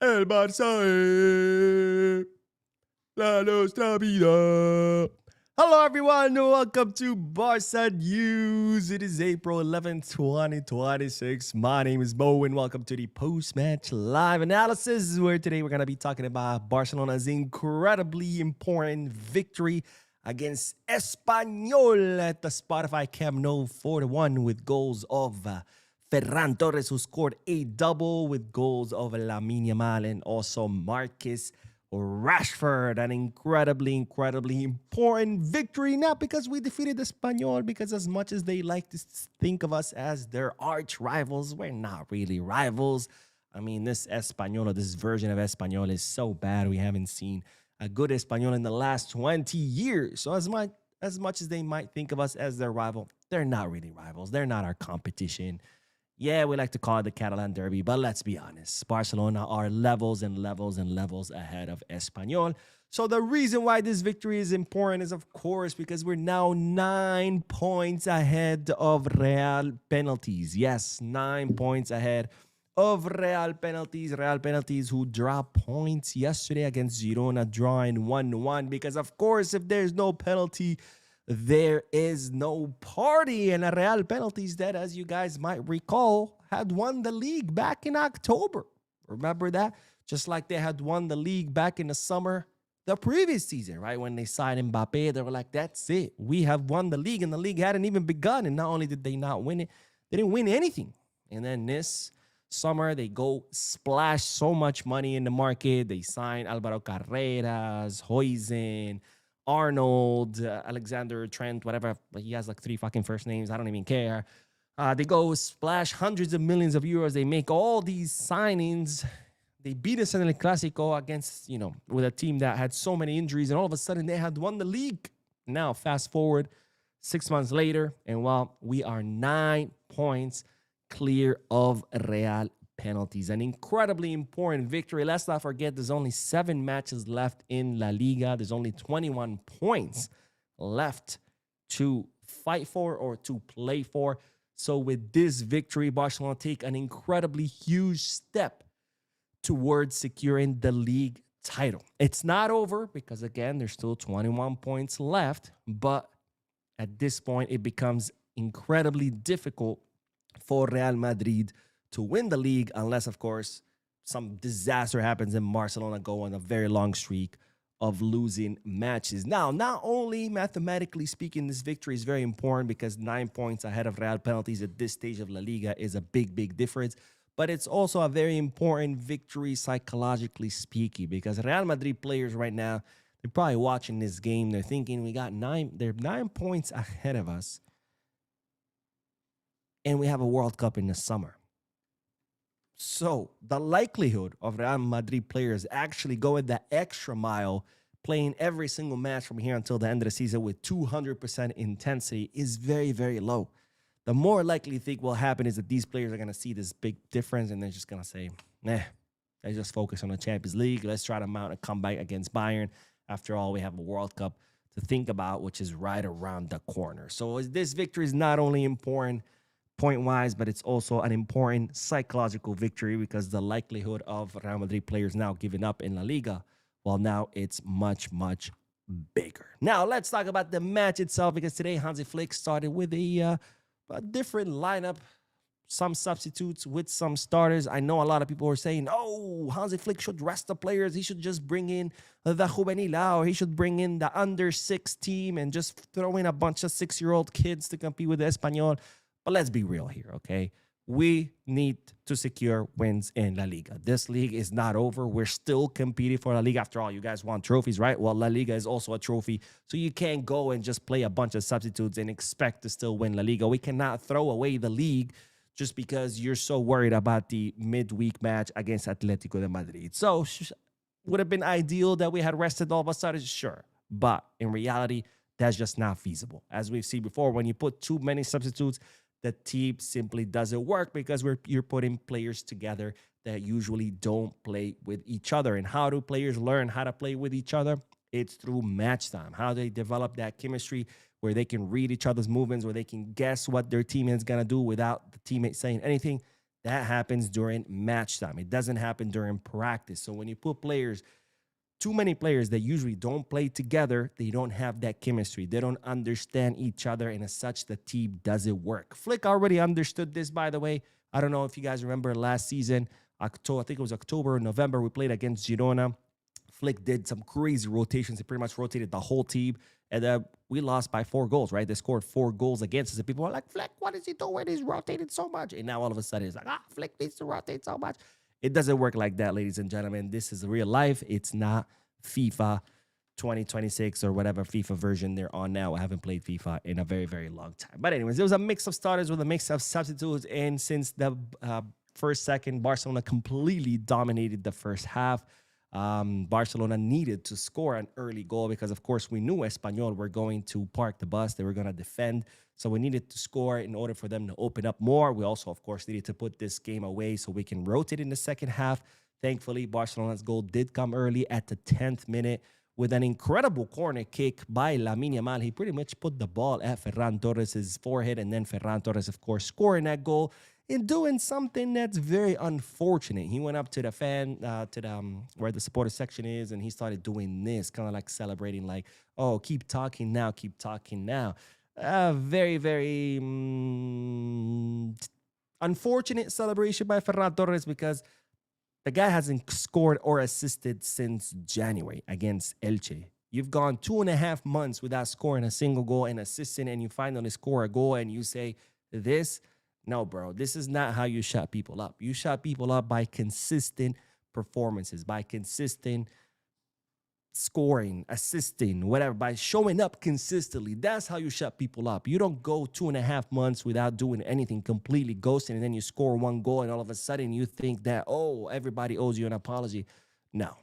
El Barça es la nuestra vida. Hello, everyone, and welcome to Barca News. It is April 11th, 2026. My name is Mo, and welcome to the post-match live analysis, where today we're going to be talking about Barcelona's incredibly important victory against Espanyol at the Spotify Camp Nou 4-1 with goals of Ferran Torres, who scored a double, with goals of Lamine Yamal and also Marcus Rashford. An incredibly important victory, not because we defeated Espanyol, because as much as they like to think of us as their arch rivals, we're not really rivals. I mean, this Espanyol, this version of Espanyol is so bad. We haven't seen a good Espanyol in the last 20 years. So as much as they might think of us as their rival, they're not really rivals. They're not our competition. Yeah, we like to call it the Catalan Derby, but let's be honest. Barcelona are levels and levels and levels ahead of Espanyol. So the reason why this victory is important is, of course, because we're now 9 points ahead of Real penalties. Yes, 9 points ahead of Real penalties. Real penalties, who dropped points yesterday against Girona, drawing 1-1. Because, of course, if there's no penalty, there is no party. And Real penalties that, as you guys might recall, had won the league back in October. Remember that? Just like they had won the league back in the summer, the previous season, right? When they signed Mbappe, they were like, that's it. We have won the league, and the league hadn't even begun. And not only did they not win it, they didn't win anything. And then this summer, they go splash so much money in the market. They sign Alvaro Carreras, Huijsen, Arnold, Alexander, Trent, whatever. He has like 3 fucking first names. I don't even care. They go splash hundreds of millions of euros. They make all these signings. They beat us in El Clasico against, with a team that had so many injuries. And all of a sudden, they had won the league. Now, fast forward 6 months later, and we are 9 points clear of Real penalties. An incredibly important victory. Let's not forget, there's only 7 matches left in La Liga. There's only 21 points left to fight for or to play for. So with this victory, Barcelona take an incredibly huge step towards securing the league title. It's not over because, again, there's still 21 points left. But at this point, it becomes incredibly difficult for Real Madrid to win the league, unless, of course, some disaster happens and Barcelona go on a very long streak of losing matches. Now, not only mathematically speaking, this victory is very important because 9 points ahead of Real penalties at this stage of La Liga is a big difference, but it's also a very important victory psychologically speaking, because Real Madrid players right now, they're probably watching this game. They're thinking, they're 9 points ahead of us, and we have a World Cup in the summer. So the likelihood of Real Madrid players actually going the extra mile, playing every single match from here until the end of the season with 200% intensity is very low. The more likely thing will happen is that these players are going to see this big difference and they're just going to say, let's just focus on the Champions League. Let's try to mount a comeback against Bayern. After all, we have a World Cup to think about, which is right around the corner. So this victory is not only important point-wise, but it's also an important psychological victory because the likelihood of Real Madrid players now giving up in La Liga, well, now it's much bigger. Now, let's talk about the match itself, because today Hansi Flick started with a different lineup, some substitutes with some starters. I know a lot of people are saying, oh, Hansi Flick should rest the players. He should just bring in the Juvenil, or he should bring in the under-6 team and just throw in a bunch of 6-year-old kids to compete with Espanyol. But let's be real here, okay? We need to secure wins in La Liga. This league is not over. We're still competing for La Liga. After all, you guys want trophies, right? Well, La Liga is also a trophy. So you can't go and just play a bunch of substitutes and expect to still win La Liga. We cannot throw away the league just because you're so worried about the midweek match against Atletico de Madrid. So would have been ideal that we had rested all of a sudden? Sure. But in reality, that's just not feasible. As we've seen before, when you put too many substitutes, the team simply doesn't work because you're putting players together that usually don't play with each other. And how do players learn how to play with each other? It's through match time. How they develop that chemistry where they can read each other's movements, where they can guess what their teammate is going to do without the teammate saying anything. That happens during match time. It doesn't happen during practice. So when you put players, too many players that usually don't play together, they don't have that chemistry. They don't understand each other, and as such, the team doesn't work. Flick already understood this, by the way. I don't know if you guys remember last season, October, I think it was October or November, we played against Girona. Flick did some crazy rotations. He pretty much rotated the whole team. And we lost by 4 goals, right? They scored 4 goals against us. And people are like, Flick, what is he doing? He's rotated so much. And now all of a sudden, it's like, Flick needs to rotate so much. It doesn't work like that, ladies and gentlemen. This is real life. It's not FIFA 2026 or whatever FIFA version they're on now. I haven't played FIFA in a very, very long time. But anyways, there was a mix of starters with a mix of substitutes. And since the first second, Barcelona completely dominated the first half. Barcelona needed to score an early goal because, of course, we knew Espanyol were going to park the bus. They were going to defend. So we needed to score in order for them to open up more. We also, of course, needed to put this game away so we can rotate in the second half. Thankfully, Barcelona's goal did come early at the 10th minute with an incredible corner kick by Lamine Yamal. He pretty much put the ball at Ferran Torres' forehead, and then Ferran Torres, of course, scoring that goal in doing something that's very unfortunate. He went up to the fan, where the supporter section is, and he started doing this, kind of like celebrating, like, oh, keep talking now, keep talking now. Very, very unfortunate celebration by Ferran Torres because the guy hasn't scored or assisted since January against Elche. You've gone 2.5 months without scoring a single goal and assisting, and you finally score a goal and you say this. No, bro, this is not how you shut people up. You shut people up by consistent performances, by consistent scoring, assisting, whatever, by showing up consistently. That's how you shut people up. You don't go 2.5 months without doing anything, completely ghosting, and then you score 1 goal, and all of a sudden you think that, oh, everybody owes you an apology. No.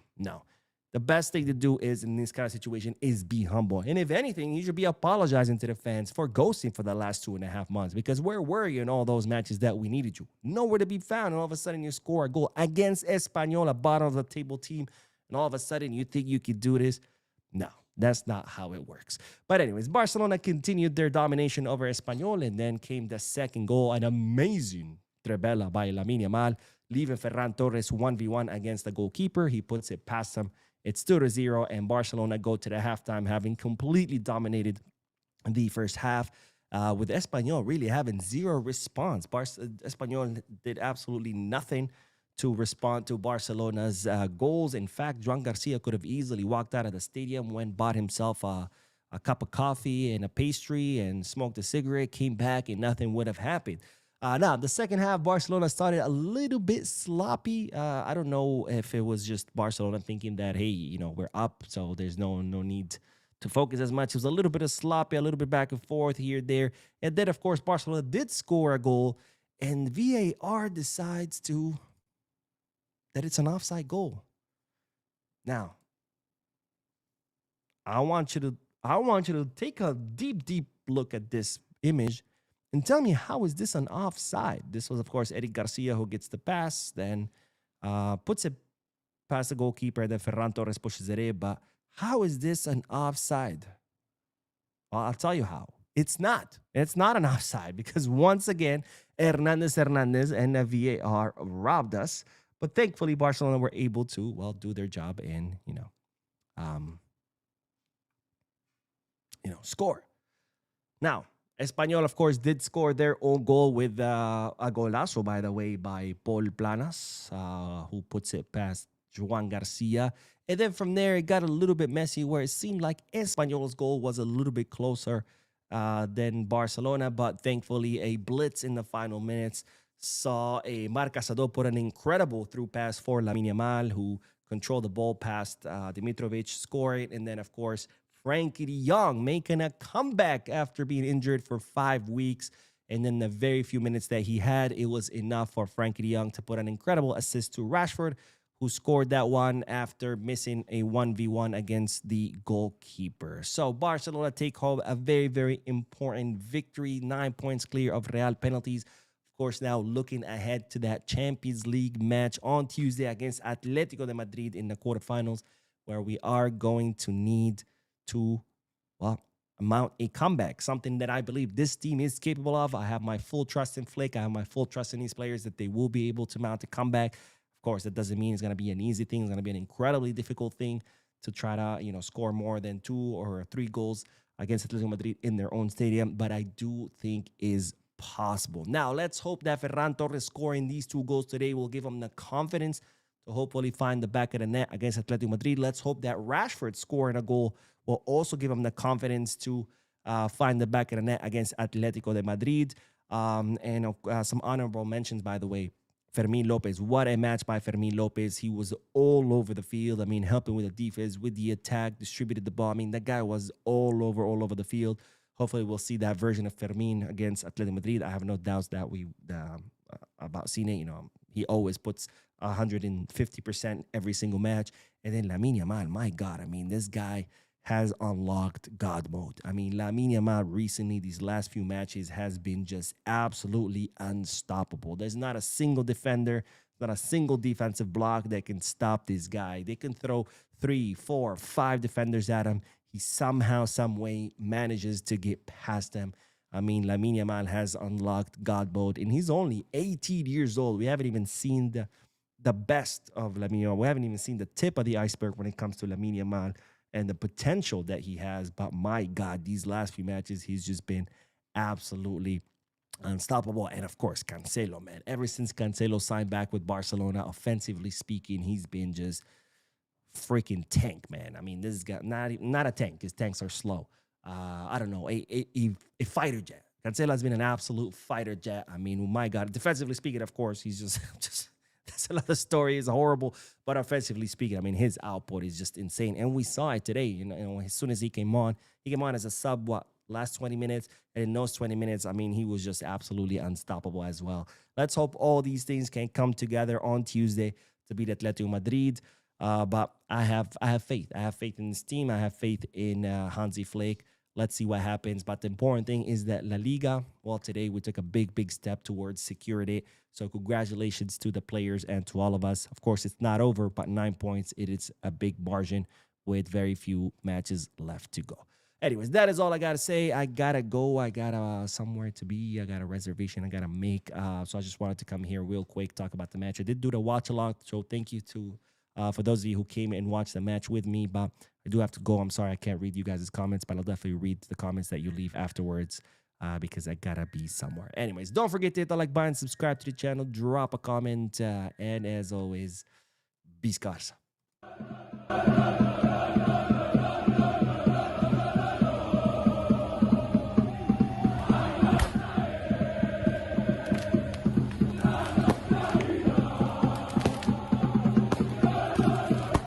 The best thing to do is, in this kind of situation, is be humble. And if anything, you should be apologizing to the fans for ghosting for the last 2.5 months. Because where were you in all those matches that we needed you? Nowhere to be found. And all of a sudden, you score a goal against Espanyol, a bottom of the table team. And all of a sudden, you think you could do this? No, that's not how it works. But anyways, Barcelona continued their domination over Espanyol. And then came the second goal, an amazing trebella by Lamine Yamal, leaving Ferran Torres 1v1 against the goalkeeper. He puts it past him. It's 2-0, and Barcelona go to the halftime having completely dominated the first half, with Espanyol really having zero response. Espanyol did absolutely nothing to respond to Barcelona's goals. In fact, Joan Garcia could have easily walked out of the stadium, went, bought himself a cup of coffee and a pastry and smoked a cigarette, came back, and nothing would have happened. Now, the second half, Barcelona started a little bit sloppy. I don't know if it was just Barcelona thinking that, hey, we're up, so there's no need to focus as much. It was a little bit of sloppy, a little bit back and forth here, there. And then, of course, Barcelona did score a goal, and VAR decides that it's an offside goal. Now, I want you to take a deep look at this image and tell me, how is this an offside? This was, of course, Eric Garcia who gets the pass, then puts it past the goalkeeper, then Ferran Torres pushes it in. But how is this an offside? Well, I'll tell you how. It's not. It's not an offside because, once again, Hernandez and the VAR robbed us. But thankfully, Barcelona were able to, do their job and, score. Now, Espanyol, of course, did score their own goal with a golazo, by the way, by Paul Planas, who puts it past Joan Garcia. And then from there, it got a little bit messy where it seemed like Espanyol's goal was a little bit closer than Barcelona. But thankfully, a blitz in the final minutes saw a Marc Casado put an incredible through pass for Lamine Yamal, who controlled the ball past Dimitrovic, scoring. And then, of course, Frankie de Jong making a comeback after being injured for 5 weeks. And then the very few minutes that he had, it was enough for Frankie de Jong to put an incredible assist to Rashford, who scored that one after missing a 1v1 against the goalkeeper. So Barcelona take home a very, very important victory, 9 points clear of Real penalties. Of course, now looking ahead to that Champions League match on Tuesday against Atletico de Madrid in the quarterfinals, where we are going to need to, mount a comeback, something that I believe this team is capable of. I have my full trust in Flick. I have my full trust in these players that they will be able to mount a comeback. Of course, that doesn't mean it's going to be an easy thing. It's going to be an incredibly difficult thing to try to, score more than 2 or 3 goals against Atletico Madrid in their own stadium. But I do think is possible. Now, let's hope that Ferran Torres scoring these 2 goals today will give him the confidence to hopefully find the back of the net against Atletico Madrid. Let's hope that Rashford scoring a goal will also give him the confidence to find the back of the net against Atletico de Madrid. And some honorable mentions, by the way. Fermin Lopez, what a match by Fermin Lopez. He was all over the field. I mean, helping with the defense, with the attack, distributed the ball. I mean, that guy was all over the field. Hopefully, we'll see that version of Fermin against Atletico Madrid. I have no doubts that about seeing it. He always puts 150% every single match. And then Lamine Yamal, my God, I mean, this guy has unlocked God mode. I mean, Lamine Yamal recently, these last few matches, has been just absolutely unstoppable. There's not a single defender, not a single defensive block that can stop this guy. They can throw 3, 4, 5 defenders at him. He somehow, some way manages to get past them. I mean, Lamine Yamal has unlocked God mode, and he's only 18 years old. We haven't even seen the best of Lamine Yamal. We haven't even seen the tip of the iceberg when it comes to Lamine Yamal and the potential that he has. But my God, these last few matches, he's just been absolutely unstoppable. And of course, Cancelo, man. Ever since Cancelo signed back with Barcelona, offensively speaking, he's been just freaking tank, man. I mean, this guy, not a tank. His tanks are slow. I don't know, a fighter jet. Cancelo has been an absolute fighter jet. I mean, my God. Defensively speaking, of course, he's just that's another story. It's horrible. But offensively speaking, I mean, his output is just insane. And we saw it today. As soon as he came on as a sub, last 20 minutes. And in those 20 minutes, I mean, he was just absolutely unstoppable as well. Let's hope all these things can come together on Tuesday to beat Atletico Madrid. But I have faith. I have faith in this team. I have faith in Hansi Flick. Let's see what happens. But the important thing is that La Liga, well, today we took a big step towards securing it. So congratulations to the players and to all of us. Of course, it's not over, but 9 points. It is a big margin with very few matches left to go. Anyways, that is all I got to say. I got to go. I got somewhere to be. I got a reservation I got to make. So I just wanted to come here real quick, talk about the match. I did do the watch along. So thank you to for those of you who came and watched the match with me. But I do have to go. I'm sorry I can't read you guys' comments, but I'll definitely read the comments that you leave afterwards because I gotta be somewhere. Anyways, don't forget to hit the like button, subscribe to the channel, drop a comment, and as always, be scarce.